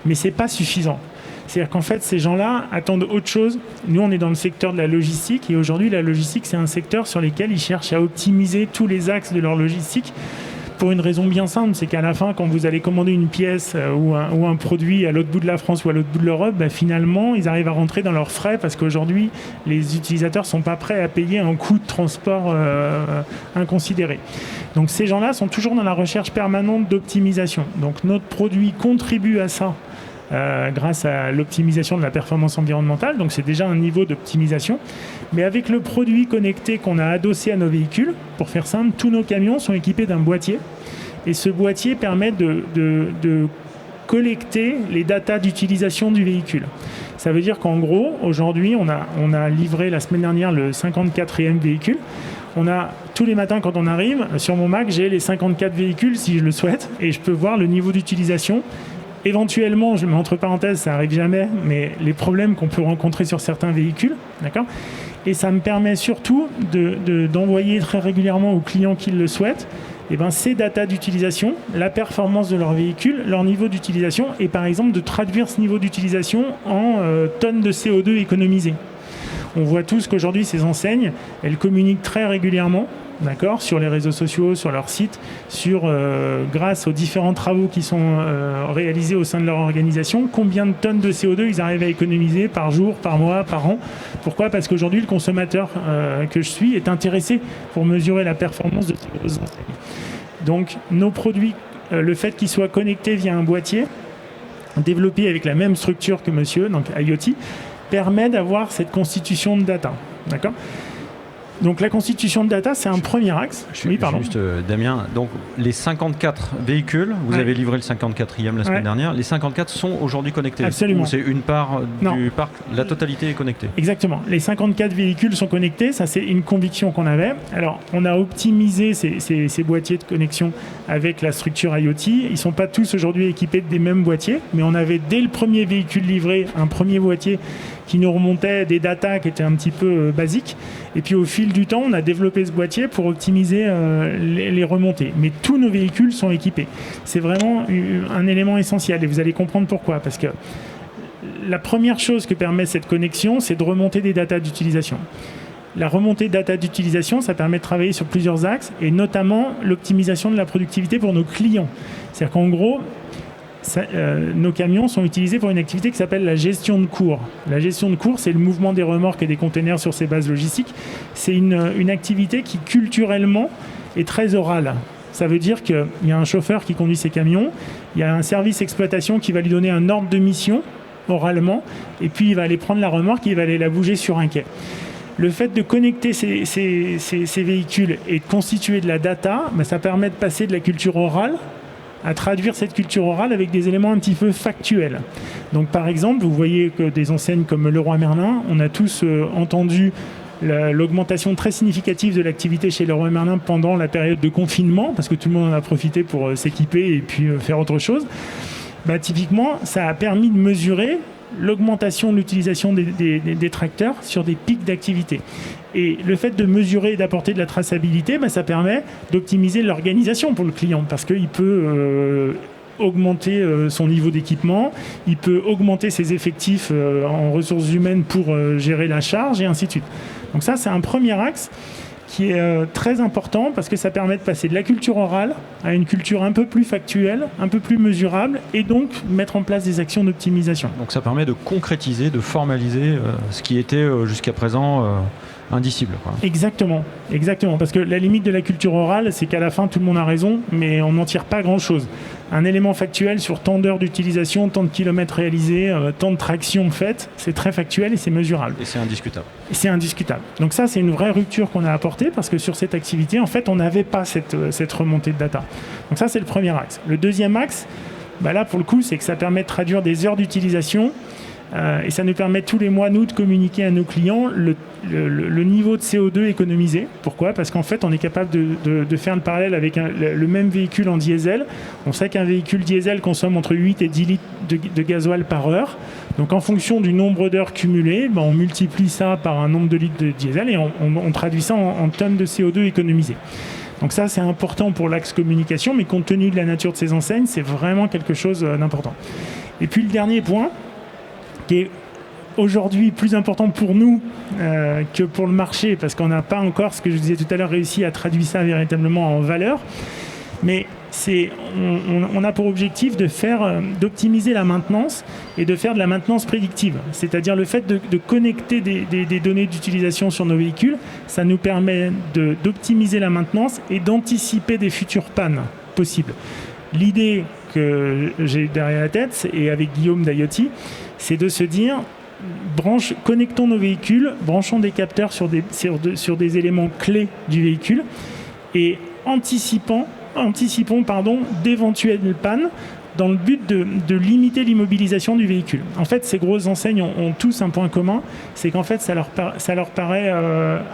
mais c'est pas suffisant. C'est-à-dire qu'en fait, ces gens-là attendent autre chose. Nous, on est dans le secteur de la logistique, et aujourd'hui, la logistique, c'est un secteur sur lequel ils cherchent à optimiser tous les axes de leur logistique, pour une raison bien simple, c'est qu'à la fin, quand vous allez commander une pièce ou un produit à l'autre bout de la France ou à l'autre bout de l'Europe, finalement, ils arrivent à rentrer dans leurs frais parce qu'aujourd'hui, les utilisateurs ne sont pas prêts à payer un coût de transport inconsidéré. Donc ces gens-là sont toujours dans la recherche permanente d'optimisation. Donc notre produit contribue à ça grâce à l'optimisation de la performance environnementale. Donc c'est déjà un niveau d'optimisation. Mais avec le produit connecté qu'on a adossé à nos véhicules, pour faire simple, tous nos camions sont équipés d'un boîtier. Et ce boîtier permet de collecter les datas d'utilisation du véhicule. Ça veut dire qu'en gros, aujourd'hui, on a livré la semaine dernière le 54e véhicule. Tous les matins quand on arrive, sur mon Mac, j'ai les 54 véhicules si je le souhaite, et je peux voir le niveau d'utilisation. Éventuellement, je mets entre parenthèses, ça n'arrive jamais, mais les problèmes qu'on peut rencontrer sur certains véhicules, d'accord ? Et ça me permet surtout d'envoyer très régulièrement aux clients qui le souhaitent ces datas d'utilisation, la performance de leur véhicule, leur niveau d'utilisation, et par exemple de traduire ce niveau d'utilisation en tonnes de CO2 économisées. On voit tous qu'aujourd'hui, ces enseignes, elles communiquent très régulièrement, d'accord, sur les réseaux sociaux, sur leur site, grâce aux différents travaux qui sont réalisés au sein de leur organisation, combien de tonnes de CO2 ils arrivent à économiser par jour, par mois, par an. Pourquoi ? Parce qu'aujourd'hui, le consommateur que je suis est intéressé pour mesurer la performance de ces enseignes. Donc, nos produits, le fait qu'ils soient connectés via un boîtier, développé avec la même structure que monsieur, donc IoT, permet d'avoir cette constitution de data. D'accord ? Donc la constitution de data, c'est un premier axe. Oui, pardon. Juste, Damien, donc les 54 véhicules, vous avez livré le 54e la semaine dernière, les 54 sont aujourd'hui connectés. Absolument. Ou c'est une part du parc, la totalité est connectée. Exactement. Les 54 véhicules sont connectés, ça c'est une conviction qu'on avait. Alors on a optimisé ces boîtiers de connexion avec la structure IoT. Ils ne sont pas tous aujourd'hui équipés des mêmes boîtiers, mais on avait dès le premier véhicule livré un premier boîtier qui nous remontait des datas qui étaient un petit peu basiques. Et puis au fil du temps, on a développé ce boîtier pour optimiser les remontées. Mais tous nos véhicules sont équipés. C'est vraiment un élément essentiel et vous allez comprendre pourquoi. Parce que la première chose que permet cette connexion, c'est de remonter des datas d'utilisation. La remontée de data d'utilisation, ça permet de travailler sur plusieurs axes et notamment l'optimisation de la productivité pour nos clients. C'est-à-dire qu'en gros, nos camions sont utilisés pour une activité qui s'appelle la gestion de cours. La gestion de cours, c'est le mouvement des remorques et des containers sur ces bases logistiques. C'est une activité qui, culturellement, est très orale. Ça veut dire qu'il y a un chauffeur qui conduit ses camions, il y a un service exploitation qui va lui donner un ordre de mission, oralement, et puis il va aller prendre la remorque et il va aller la bouger sur un quai. Le fait de connecter ces véhicules et de constituer de la data, ça permet de passer de la culture orale à traduire cette culture orale avec des éléments un petit peu factuels. Donc par exemple, vous voyez que des enseignes comme Leroy Merlin, on a tous entendu l'augmentation très significative de l'activité chez Leroy Merlin pendant la période de confinement, parce que tout le monde en a profité pour s'équiper et puis faire autre chose. Typiquement, ça a permis de mesurer l'augmentation de l'utilisation des tracteurs sur des pics d'activité. Et le fait de mesurer et d'apporter de la traçabilité, ça permet d'optimiser l'organisation pour le client, parce qu'il peut augmenter son niveau d'équipement, il peut augmenter ses effectifs en ressources humaines pour gérer la charge, et ainsi de suite. Donc ça, c'est un premier axe qui est très important parce que ça permet de passer de la culture orale à une culture un peu plus factuelle, un peu plus mesurable et donc mettre en place des actions d'optimisation. Donc ça permet de concrétiser, de formaliser ce qui était jusqu'à présent indicible, quoi. Exactement, parce que la limite de la culture orale, c'est qu'à la fin, tout le monde a raison, mais on n'en tire pas grand-chose. Un élément factuel sur tant d'heures d'utilisation, tant de kilomètres réalisés, tant de tractions faites, c'est très factuel et c'est mesurable. Et c'est indiscutable. Donc ça, c'est une vraie rupture qu'on a apportée parce que sur cette activité, en fait, on n'avait pas cette remontée de data. Donc ça, c'est le premier axe. Le deuxième axe, là, pour le coup, c'est que ça permet de traduire des heures d'utilisation et ça nous permet tous les mois, nous, de communiquer à nos clients le niveau de CO2 économisé. Pourquoi ? Parce qu'en fait, on est capable de faire le parallèle avec le même véhicule en diesel. On sait qu'un véhicule diesel consomme entre 8 et 10 litres de gasoil par heure. Donc en fonction du nombre d'heures cumulées, on multiplie ça par un nombre de litres de diesel et on traduit ça en tonnes de CO2 économisées. Donc ça, c'est important pour l'axe communication, mais compte tenu de la nature de ces enseignes, c'est vraiment quelque chose d'important. Et puis le dernier point, qui est aujourd'hui plus important pour nous que pour le marché, parce qu'on n'a pas encore, ce que je disais tout à l'heure, réussi à traduire ça véritablement en valeur, mais on a pour objectif d'optimiser la maintenance et de faire de la maintenance prédictive. C'est-à-dire le fait de connecter des données d'utilisation sur nos véhicules, ça nous permet d'optimiser la maintenance et d'anticiper des futures pannes possibles. L'idée que j'ai derrière la tête, et avec Guillaume d'IoT, c'est de se dire, connectons nos véhicules, branchons des capteurs sur des éléments clés du véhicule et anticipons d'éventuelles pannes dans le but de limiter l'immobilisation du véhicule. En fait, ces grosses enseignes ont tous un point commun, c'est qu'en fait, ça leur paraît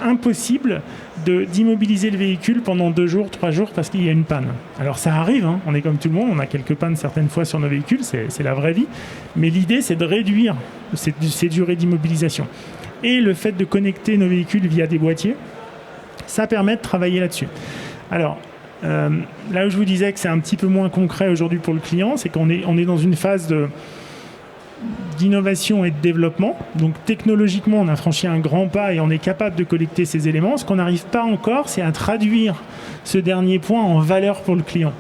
impossible d'immobiliser le véhicule pendant 2 jours, 3 jours parce qu'il y a une panne. Alors ça arrive, on est comme tout le monde, on a quelques pannes certaines fois sur nos véhicules, c'est la vraie vie, mais l'idée c'est de réduire ces durées d'immobilisation. Et le fait de connecter nos véhicules via des boîtiers, ça permet de travailler là-dessus. Alors, là où je vous disais que c'est un petit peu moins concret aujourd'hui pour le client, c'est qu'on est dans une phase d'innovation et de développement. Donc technologiquement, on a franchi un grand pas et on est capable de collecter ces éléments. Ce qu'on n'arrive pas encore, c'est à traduire ce dernier point en valeur pour le client.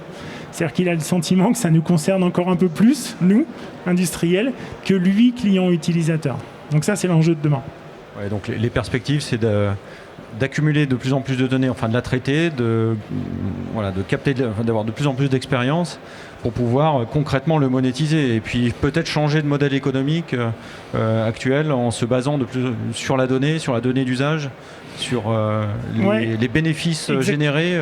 C'est-à-dire qu'il a le sentiment que ça nous concerne encore un peu plus, nous, industriels, que lui, client utilisateur. Donc ça, c'est l'enjeu de demain. Ouais, donc les perspectives, c'est d'accumuler de plus en plus de données, enfin de la traiter, de capter, d'avoir de plus en plus d'expérience pour pouvoir concrètement le monétiser et puis peut-être changer de modèle économique actuel en se basant sur la donnée d'usage, sur les bénéfices générés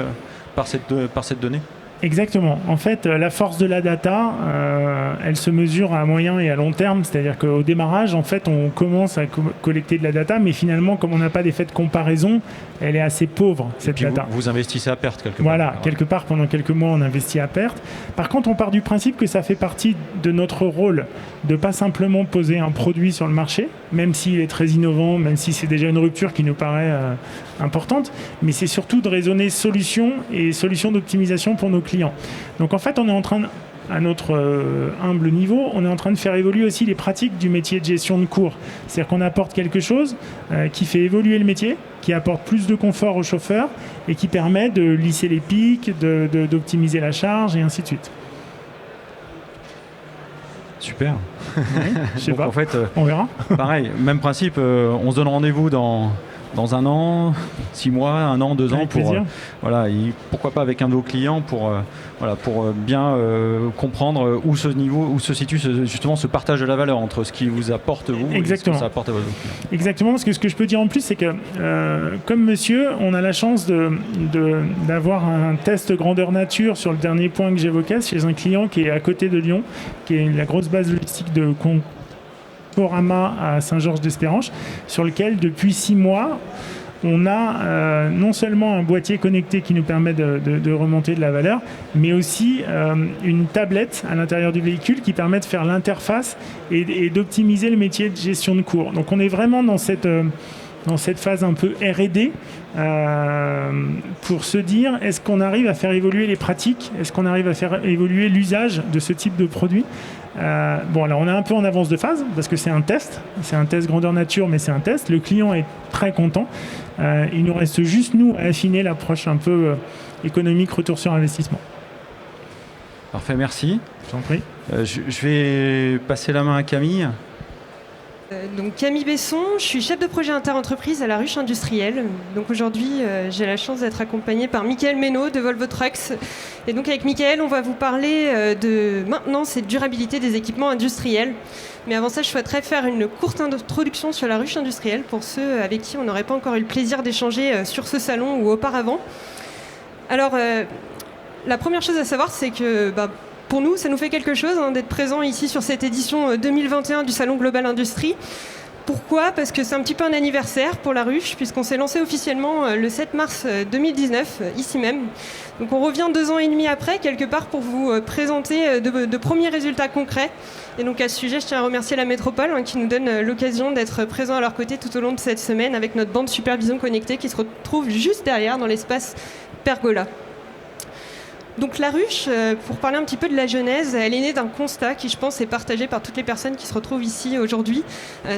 par cette donnée. Exactement. En fait, la force de la data, elle se mesure à moyen et à long terme. C'est-à-dire qu'au démarrage, en fait, on commence à collecter de la data, mais finalement, comme on n'a pas d'effet de comparaison, elle est assez pauvre, cette data. Vous investissez à perte quelque part. Voilà, quelque part, pendant quelques mois, on investit à perte. Par contre, on part du principe que ça fait partie de notre rôle de pas simplement poser un produit sur le marché, même s'il est très innovant, même si c'est déjà une rupture qui nous paraît importante, mais c'est surtout de raisonner solutions et solutions d'optimisation pour nos clients. Donc en fait, on est en train, à notre humble niveau, on est en train de faire évoluer aussi les pratiques du métier de gestion de cours. C'est-à-dire qu'on apporte quelque chose qui fait évoluer le métier, qui apporte plus de confort aux chauffeurs et qui permet de lisser les pics, d'optimiser la charge et ainsi de suite. Super. Oui, je sais pas. En fait, on verra. Pareil, même principe, on se donne rendez-vous dans 1 an, 6 mois, 1 an, 2 ans, avec plaisir. Pourquoi pas avec un de vos clients pour bien comprendre où se situe justement ce partage de la valeur entre ce qui vous apporte vous et ce que ça apporte à vos clients. Exactement, parce que ce que je peux dire en plus, c'est que comme monsieur, on a la chance d'avoir un test grandeur nature sur le dernier point que j'évoquais chez un client qui est à côté de Lyon, qui est la grosse base logistique de Conforama à Saint-Georges-d'Espéranche, sur lequel depuis 6 mois on a non seulement un boîtier connecté qui nous permet de remonter de la valeur, mais aussi une tablette à l'intérieur du véhicule qui permet de faire l'interface et d'optimiser le métier de gestion de cours. Donc on est vraiment dans cette phase un peu R&D pour se dire, est-ce qu'on arrive à faire évoluer les pratiques, est-ce qu'on arrive à faire évoluer l'usage de ce type de produit. Alors on est un peu en avance de phase parce que c'est un test grandeur nature, mais c'est un test. Le client est très content. Il nous reste juste nous à affiner l'approche un peu économique, retour sur investissement. Parfait, merci. Je t'en prie. Je vais passer la main à Camille. Donc Camille Besson, je suis chef de projet interentreprise à la Ruche Industrielle. Donc aujourd'hui, j'ai la chance d'être accompagnée par Michael Ménaud de Volvo Trucks. Et donc avec Michael, on va vous parler de maintenance et de durabilité des équipements industriels. Mais avant ça, je souhaiterais faire une courte introduction sur la Ruche Industrielle pour ceux avec qui on n'aurait pas encore eu le plaisir d'échanger sur ce salon ou auparavant. Alors, la première chose à savoir, c'est que pour nous, ça nous fait quelque chose d'être présent ici sur cette édition 2021 du Salon Global Industrie. Pourquoi ? Parce que c'est un petit peu un anniversaire pour la ruche, puisqu'on s'est lancé officiellement le 7 mars 2019, ici même. Donc on revient 2 ans et demi après, quelque part, pour vous présenter de premiers résultats concrets. Et donc à ce sujet, je tiens à remercier la Métropole qui nous donne l'occasion d'être présent à leur côté tout au long de cette semaine avec notre bande Supervision Connectée qui se retrouve juste derrière dans l'espace Pergola. Donc la ruche, pour parler un petit peu de la genèse, elle est née d'un constat qui, je pense, est partagé par toutes les personnes qui se retrouvent ici aujourd'hui.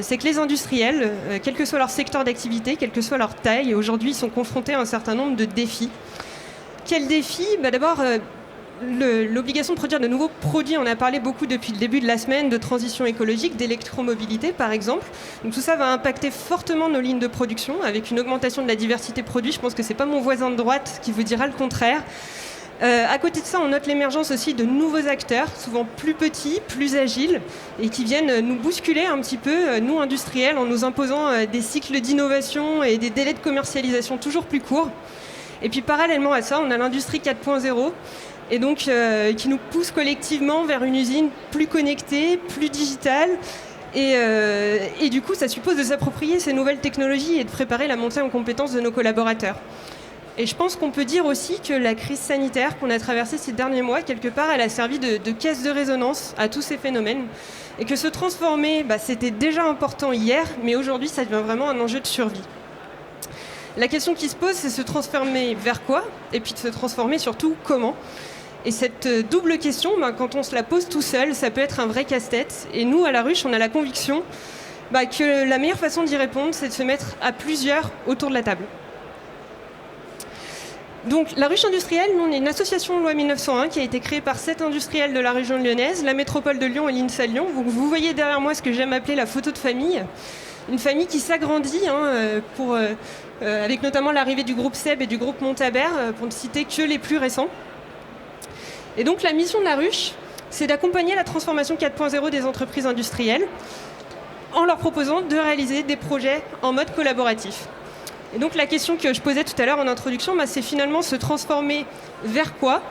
C'est que les industriels, quel que soit leur secteur d'activité, quelle que soit leur taille, aujourd'hui sont confrontés à un certain nombre de défis. Quels défis ? D'abord, l'obligation de produire de nouveaux produits, on a parlé beaucoup depuis le début de la semaine, de transition écologique, d'électromobilité par exemple. Donc tout ça va impacter fortement nos lignes de production avec une augmentation de la diversité produit. Je pense que ce n'est pas mon voisin de droite qui vous dira le contraire. À côté de ça, on note l'émergence aussi de nouveaux acteurs, souvent plus petits, plus agiles, et qui viennent nous bousculer un petit peu, nous industriels, en nous imposant des cycles d'innovation et des délais de commercialisation toujours plus courts. Et puis parallèlement à ça, on a l'industrie 4.0, et donc qui nous pousse collectivement vers une usine plus connectée, plus digitale. Et du coup, ça suppose de s'approprier ces nouvelles technologies et de préparer la montée en compétences de nos collaborateurs. Et je pense qu'on peut dire aussi que la crise sanitaire qu'on a traversée ces derniers mois, quelque part, elle a servi de caisse de résonance à tous ces phénomènes. Et que se transformer, c'était déjà important hier, mais aujourd'hui, ça devient vraiment un enjeu de survie. La question qui se pose, c'est se transformer vers quoi ? Et puis de se transformer surtout comment ? Et cette double question, quand on se la pose tout seul, ça peut être un vrai casse-tête. Et nous, à la ruche, on a la conviction que la meilleure façon d'y répondre, c'est de se mettre à plusieurs autour de la table. Donc, la ruche industrielle, nous, on est une association loi 1901 qui a été créée par 7 industriels de la région lyonnaise, la métropole de Lyon et l'INSA Lyon. Vous voyez derrière moi ce que j'aime appeler la photo de famille. Une famille qui s'agrandit, avec notamment l'arrivée du groupe SEB et du groupe Montabert, pour ne citer que les plus récents. Et donc, la mission de la ruche, c'est d'accompagner la transformation 4.0 des entreprises industrielles en leur proposant de réaliser des projets en mode collaboratif. Et donc la question que je posais tout à l'heure en introduction, c'est finalement se transformer vers quoi ?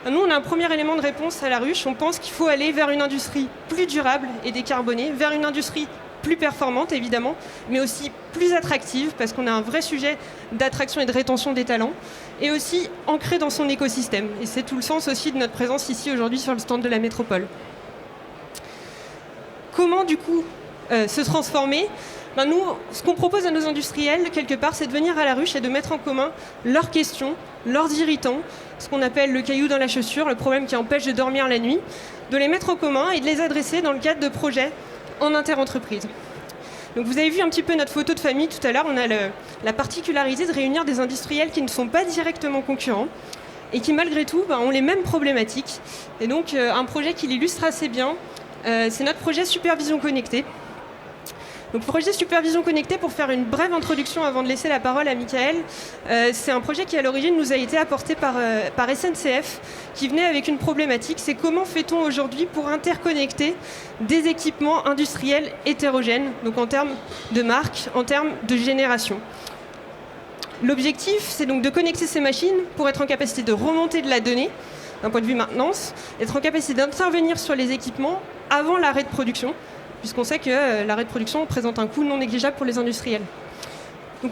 Nous, on a un premier élément de réponse à la ruche. On pense qu'il faut aller vers une industrie plus durable et décarbonée, vers une industrie plus performante, évidemment, mais aussi plus attractive, parce qu'on a un vrai sujet d'attraction et de rétention des talents, et aussi ancrée dans son écosystème. Et c'est tout le sens aussi de notre présence ici aujourd'hui sur le stand de la métropole. Comment, du coup, se transformer ? Nous, ce qu'on propose à nos industriels, quelque part, c'est de venir à la ruche et de mettre en commun leurs questions, leurs irritants, ce qu'on appelle le caillou dans la chaussure, le problème qui empêche de dormir la nuit, de les mettre en commun et de les adresser dans le cadre de projets en interentreprise. Donc vous avez vu un petit peu notre photo de famille tout à l'heure, on a la particularité de réunir des industriels qui ne sont pas directement concurrents et qui malgré tout ont les mêmes problématiques. Et donc un projet qui l'illustre assez bien, c'est notre projet Supervision Connectée. Donc, projet Supervision Connectée, pour faire une brève introduction avant de laisser la parole à Michael, c'est un projet qui à l'origine nous a été apporté par SNCF, qui venait avec une problématique, c'est comment fait-on aujourd'hui pour interconnecter des équipements industriels hétérogènes, donc en termes de marque, en termes de génération. L'objectif, c'est donc de connecter ces machines pour être en capacité de remonter de la donnée, d'un point de vue maintenance, être en capacité d'intervenir sur les équipements avant l'arrêt de production, puisqu'on sait que l'arrêt de production présente un coût non négligeable pour les industriels. Donc,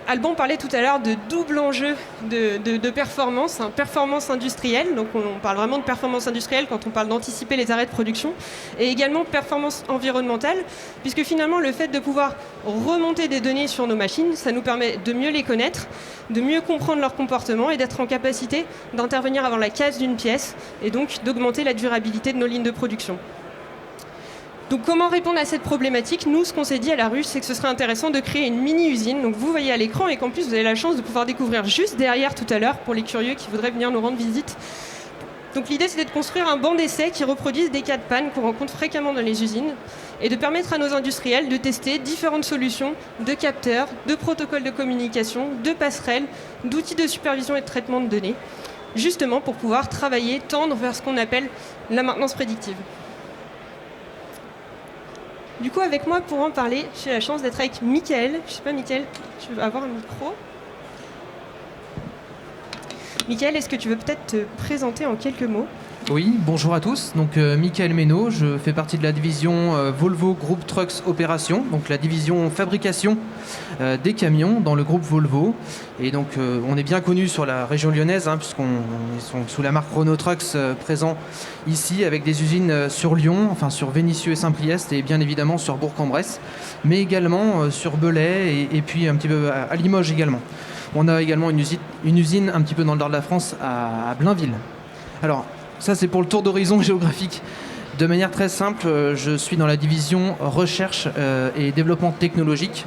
Alban parlait tout à l'heure de double enjeu de performance, performance industrielle, donc on parle vraiment de performance industrielle quand on parle d'anticiper les arrêts de production, et également performance environnementale, puisque finalement le fait de pouvoir remonter des données sur nos machines, ça nous permet de mieux les connaître, de mieux comprendre leur comportement et d'être en capacité d'intervenir avant la casse d'une pièce, et donc d'augmenter la durabilité de nos lignes de production. Donc comment répondre à cette problématique ? Nous, ce qu'on s'est dit à la ruche, c'est que ce serait intéressant de créer une mini-usine. Donc vous voyez à l'écran et qu'en plus vous avez la chance de pouvoir découvrir juste derrière tout à l'heure pour les curieux qui voudraient venir nous rendre visite. Donc l'idée, c'était de construire un banc d'essai qui reproduise des cas de panne qu'on rencontre fréquemment dans les usines et de permettre à nos industriels de tester différentes solutions de capteurs, de protocoles de communication, de passerelles, d'outils de supervision et de traitement de données, justement pour pouvoir travailler, tendre vers ce qu'on appelle la maintenance prédictive. Du coup, avec moi, pour en parler, j'ai la chance d'être avec Michael. Je ne sais pas, Michael, tu veux avoir un micro ? Michael, est-ce que tu veux peut-être te présenter en quelques mots ? Oui, bonjour à tous. Donc, Michael Ménaud, je fais partie de la division Volvo Group Trucks Opération, donc la division fabrication des camions dans le groupe Volvo. Et donc, on est bien connu sur la région lyonnaise, puisqu'on sont sous la marque Renault Trucks présents ici, avec des usines sur Lyon, enfin sur Vénissieux et Saint-Priest, et bien évidemment sur Bourg-en-Bresse, mais également sur Belay et puis un petit peu à Limoges également. On a également une usine un petit peu dans le nord de la France à Blainville. Alors, ça, c'est pour le tour d'horizon géographique. De manière très simple, je suis dans la division recherche et développement technologique.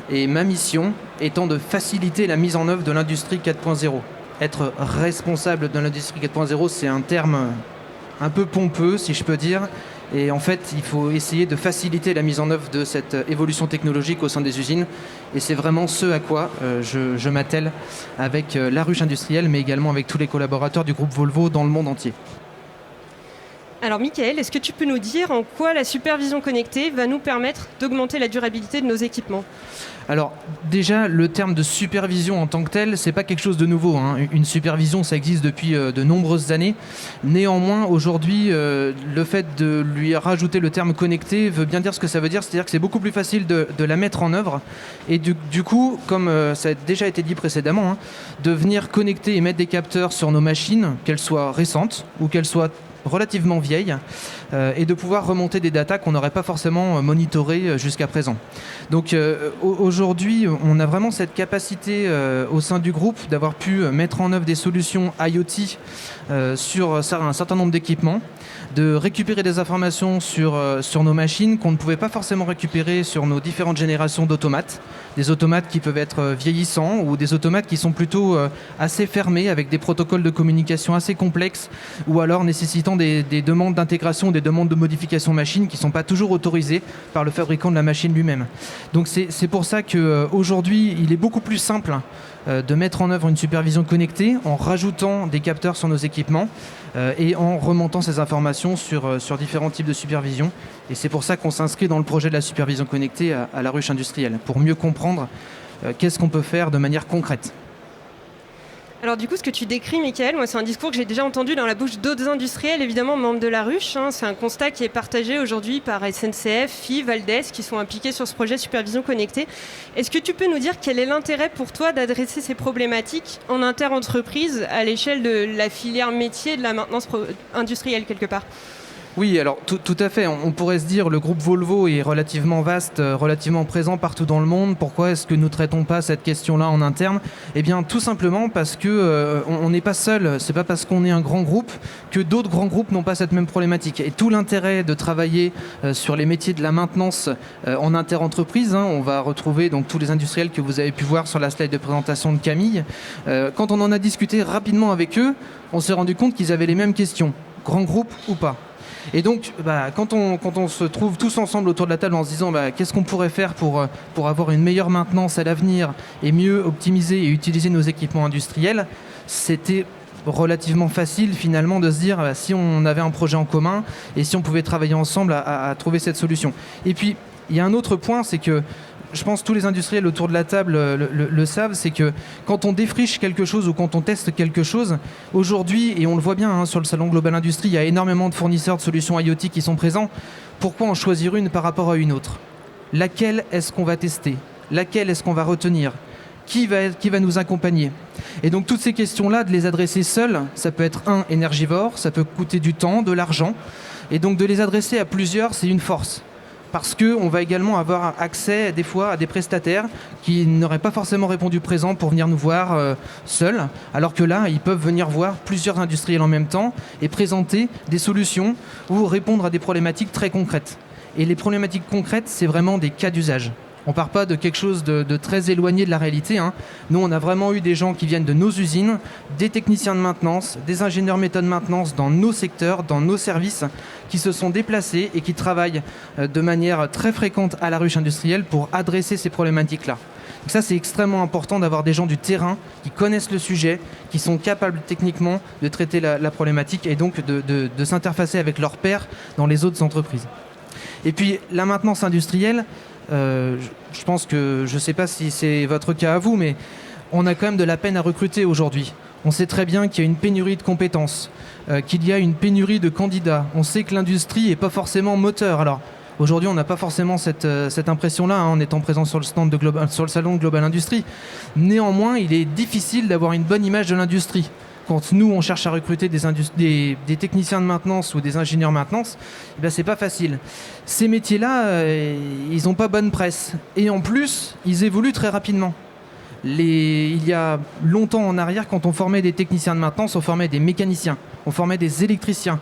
Et ma mission étant de faciliter la mise en œuvre de l'industrie 4.0. Être responsable de l'industrie 4.0, c'est un terme un peu pompeux, si je peux dire. Et en fait, il faut essayer de faciliter la mise en œuvre de cette évolution technologique au sein des usines. Et c'est vraiment ce à quoi je m'attelle avec la ruche industrielle, mais également avec tous les collaborateurs du groupe Volvo dans le monde entier. Alors Michael, est-ce que tu peux nous dire en quoi la supervision connectée va nous permettre d'augmenter la durabilité de nos équipements ? Alors déjà, le terme de supervision en tant que tel, c'est pas quelque chose de nouveau. Une supervision, ça existe depuis de nombreuses années. Néanmoins, aujourd'hui, le fait de lui rajouter le terme connecté veut bien dire ce que ça veut dire. C'est-à-dire que c'est beaucoup plus facile de la mettre en œuvre. Et du coup, comme ça a déjà été dit précédemment, de venir connecter et mettre des capteurs sur nos machines, qu'elles soient récentes ou qu'elles soient relativement vieille et de pouvoir remonter des datas qu'on n'aurait pas forcément monitorées jusqu'à présent. Donc aujourd'hui, on a vraiment cette capacité au sein du groupe d'avoir pu mettre en œuvre des solutions IoT sur un certain nombre d'équipements, de récupérer des informations sur nos machines qu'on ne pouvait pas forcément récupérer sur nos différentes générations d'automates. Des automates qui peuvent être vieillissants ou des automates qui sont plutôt assez fermés avec des protocoles de communication assez complexes ou alors nécessitant des demandes d'intégration, des demandes de modification machine qui ne sont pas toujours autorisées par le fabricant de la machine lui-même. Donc c'est pour ça qu'aujourd'hui, il est beaucoup plus simple de mettre en œuvre une supervision connectée en rajoutant des capteurs sur nos équipements et en remontant ces informations sur différents types de supervision. Et c'est pour ça qu'on s'inscrit dans le projet de la supervision connectée à la ruche industrielle, pour mieux comprendre qu'est-ce qu'on peut faire de manière concrète. Alors du coup, ce que tu décris, Michael, moi, c'est un discours que j'ai déjà entendu dans la bouche d'autres industriels, évidemment membres de la ruche. C'est un constat qui est partagé aujourd'hui par SNCF, FI, Valdez, qui sont impliqués sur ce projet de supervision connectée. Est-ce que tu peux nous dire quel est l'intérêt pour toi d'adresser ces problématiques en inter-entreprise à l'échelle de la filière métier de la maintenance industrielle quelque part ? Oui, alors tout à fait. On pourrait se dire le groupe Volvo est relativement vaste, relativement présent partout dans le monde. Pourquoi est-ce que nous ne traitons pas cette question-là en interne ? Eh bien, tout simplement parce que on n'est pas seul. C'est pas parce qu'on est un grand groupe que d'autres grands groupes n'ont pas cette même problématique. Et tout l'intérêt de travailler sur les métiers de la maintenance en inter-entreprise, on va retrouver donc tous les industriels que vous avez pu voir sur la slide de présentation de Camille. Quand on en a discuté rapidement avec eux, on s'est rendu compte qu'ils avaient les mêmes questions, grand groupe ou pas. Et donc, quand on se trouve tous ensemble autour de la table en se disant qu'est-ce qu'on pourrait faire pour avoir une meilleure maintenance à l'avenir et mieux optimiser et utiliser nos équipements industriels, c'était relativement facile finalement de se dire si on avait un projet en commun et si on pouvait travailler ensemble à trouver cette solution. Et puis, il y a un autre point, c'est que je pense que tous les industriels autour de la table le savent, c'est que quand on défriche quelque chose ou quand on teste quelque chose, aujourd'hui, et on le voit bien sur le salon Global Industrie, il y a énormément de fournisseurs de solutions IoT qui sont présents. Pourquoi en choisir une par rapport à une autre ? Laquelle est-ce qu'on va tester ? Laquelle est-ce qu'on va retenir ? Qui va nous accompagner ? Et donc toutes ces questions-là, de les adresser seules, ça peut être énergivore, ça peut coûter du temps, de l'argent. Et donc de les adresser à plusieurs, c'est une force. Parce qu'on va également avoir accès des fois à des prestataires qui n'auraient pas forcément répondu présent pour venir nous voir seuls, alors que là, ils peuvent venir voir plusieurs industriels en même temps et présenter des solutions ou répondre à des problématiques très concrètes. Et les problématiques concrètes, c'est vraiment des cas d'usage. On ne part pas de quelque chose de très éloigné de la réalité. Nous, on a vraiment eu des gens qui viennent de nos usines, des techniciens de maintenance, des ingénieurs méthode maintenance dans nos secteurs, dans nos services, qui se sont déplacés et qui travaillent de manière très fréquente à la ruche industrielle pour adresser ces problématiques-là. Donc ça, c'est extrêmement important d'avoir des gens du terrain qui connaissent le sujet, qui sont capables techniquement de traiter la problématique et donc de s'interfacer avec leurs pairs dans les autres entreprises. Et puis, la maintenance industrielle, je pense que, je ne sais pas si c'est votre cas à vous, mais on a quand même de la peine à recruter aujourd'hui. On sait très bien qu'il y a une pénurie de compétences, qu'il y a une pénurie de candidats. On sait que l'industrie n'est pas forcément moteur. Alors, aujourd'hui, on n'a pas forcément cette impression-là, en étant présent sur le salon de Global Industrie. Néanmoins, il est difficile d'avoir une bonne image de l'industrie. Quand nous, on cherche à recruter des techniciens de maintenance ou des ingénieurs maintenance, eh bien, c'est pas facile. Ces métiers-là, ils n'ont pas bonne presse. Et en plus, ils évoluent très rapidement. Il y a longtemps en arrière, quand on formait des techniciens de maintenance, on formait des mécaniciens, on formait des électriciens.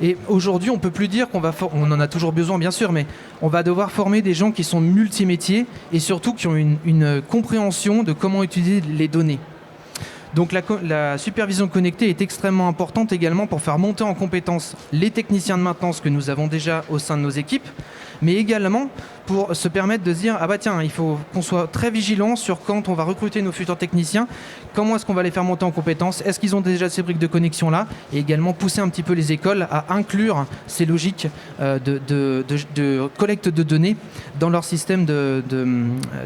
Et aujourd'hui, on ne peut plus dire on en a toujours besoin, bien sûr, mais on va devoir former des gens qui sont multimétiers et surtout qui ont une compréhension de comment utiliser les données. Donc la supervision connectée est extrêmement importante également pour faire monter en compétence les techniciens de maintenance que nous avons déjà au sein de nos équipes, mais également pour se permettre de se dire ah bah tiens, il faut qu'on soit très vigilant sur quand on va recruter nos futurs techniciens, comment est-ce qu'on va les faire monter en compétence, est-ce qu'ils ont déjà ces briques de connexion là, et également pousser un petit peu les écoles à inclure ces logiques de collecte de données dans leur système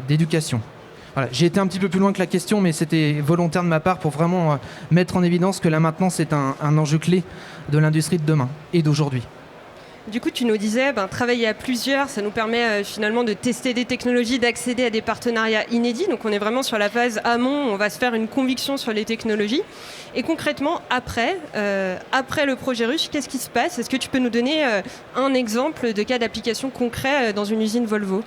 d'éducation. Voilà, j'ai été un petit peu plus loin que la question, mais c'était volontaire de ma part pour vraiment mettre en évidence que la maintenance est un enjeu clé de l'industrie de demain et d'aujourd'hui. Du coup, tu nous disais, travailler à plusieurs, ça nous permet finalement de tester des technologies, d'accéder à des partenariats inédits. Donc on est vraiment sur la phase amont, on va se faire une conviction sur les technologies. Et concrètement, après le projet ruche, qu'est-ce qui se passe ? Est-ce que tu peux nous donner un exemple de cas d'application concret dans une usine Volvo ?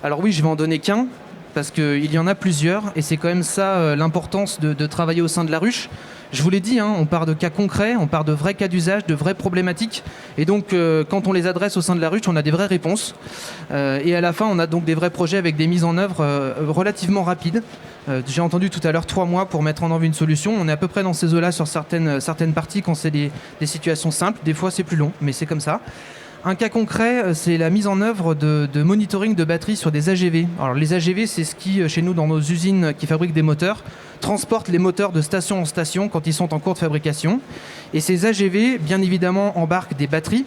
Alors oui, je vais en donner qu'un, parce qu'il y en a plusieurs, et c'est quand même ça l'importance de travailler au sein de la ruche. Je vous l'ai dit, on part de cas concrets, on part de vrais cas d'usage, de vraies problématiques, et donc quand on les adresse au sein de la ruche, on a des vraies réponses, et à la fin, on a donc des vrais projets avec des mises en œuvre relativement rapides. J'ai entendu tout à l'heure 3 mois pour mettre en œuvre une solution. On est à peu près dans ces eaux-là sur certaines parties quand c'est des situations simples. Des fois, c'est plus long, mais c'est comme ça. Un cas concret, c'est la mise en œuvre de monitoring de batteries sur des AGV. Alors les AGV, c'est ce qui, chez nous, dans nos usines qui fabriquent des moteurs, transporte les moteurs de station en station quand ils sont en cours de fabrication. Et ces AGV, bien évidemment, embarquent des batteries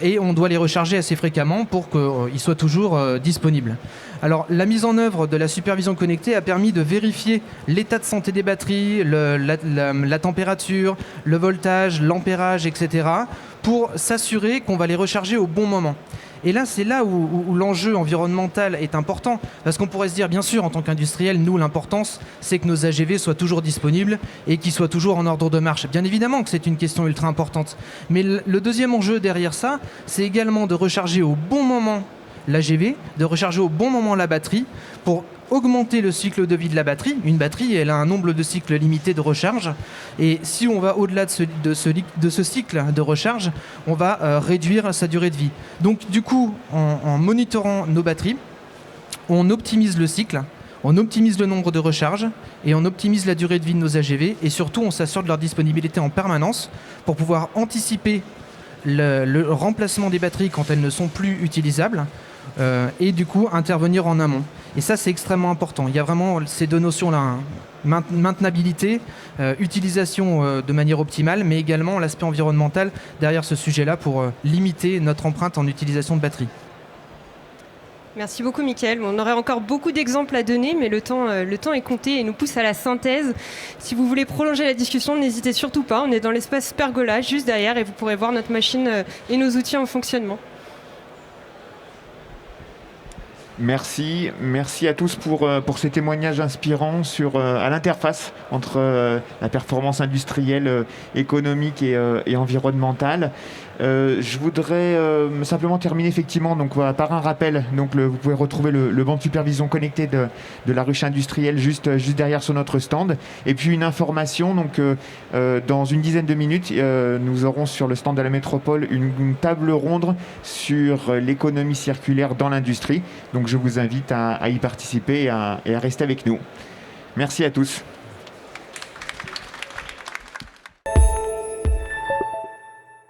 et on doit les recharger assez fréquemment pour qu'ils soient toujours disponibles. Alors la mise en œuvre de la supervision connectée a permis de vérifier l'état de santé des batteries, la température, le voltage, l'ampérage, etc. pour s'assurer qu'on va les recharger au bon moment. Et là, c'est là où l'enjeu environnemental est important, parce qu'on pourrait se dire, bien sûr, en tant qu'industriel, nous, l'importance, c'est que nos AGV soient toujours disponibles et qu'ils soient toujours en ordre de marche. Bien évidemment que c'est une question ultra importante. Mais le deuxième enjeu derrière ça, c'est également de recharger au bon moment l'AGV, de recharger au bon moment la batterie pour augmenter le cycle de vie de la batterie. Une batterie, elle a un nombre de cycles limité de recharge. Et si on va au-delà de ce cycle de recharge, on va réduire sa durée de vie. Donc du coup, en monitorant nos batteries, on optimise le cycle, on optimise le nombre de recharges et on optimise la durée de vie de nos AGV. Et surtout, on s'assure de leur disponibilité en permanence pour pouvoir anticiper le remplacement des batteries quand elles ne sont plus utilisables et du coup intervenir en amont. Et ça, c'est extrêmement important. Il y a vraiment ces deux notions-là, maintenabilité, utilisation de manière optimale, mais également l'aspect environnemental derrière ce sujet-là pour limiter notre empreinte en utilisation de batterie. Merci beaucoup, Mickaël. On aurait encore beaucoup d'exemples à donner, mais le temps est compté et nous pousse à la synthèse. Si vous voulez prolonger la discussion, n'hésitez surtout pas. On est dans l'espace Pergola, juste derrière, et vous pourrez voir notre machine et nos outils en fonctionnement. Merci à tous pour ces témoignages inspirants à l'interface entre la performance industrielle, économique et environnementale. Je voudrais simplement terminer effectivement par un rappel. Vous pouvez retrouver le banc de supervision connecté de la ruche industrielle juste derrière sur notre stand. Et puis une information, dans une dizaine de minutes, nous aurons sur le stand de la métropole une table ronde sur l'économie circulaire dans l'industrie. Donc je vous invite à y participer et à rester avec nous. Merci à tous.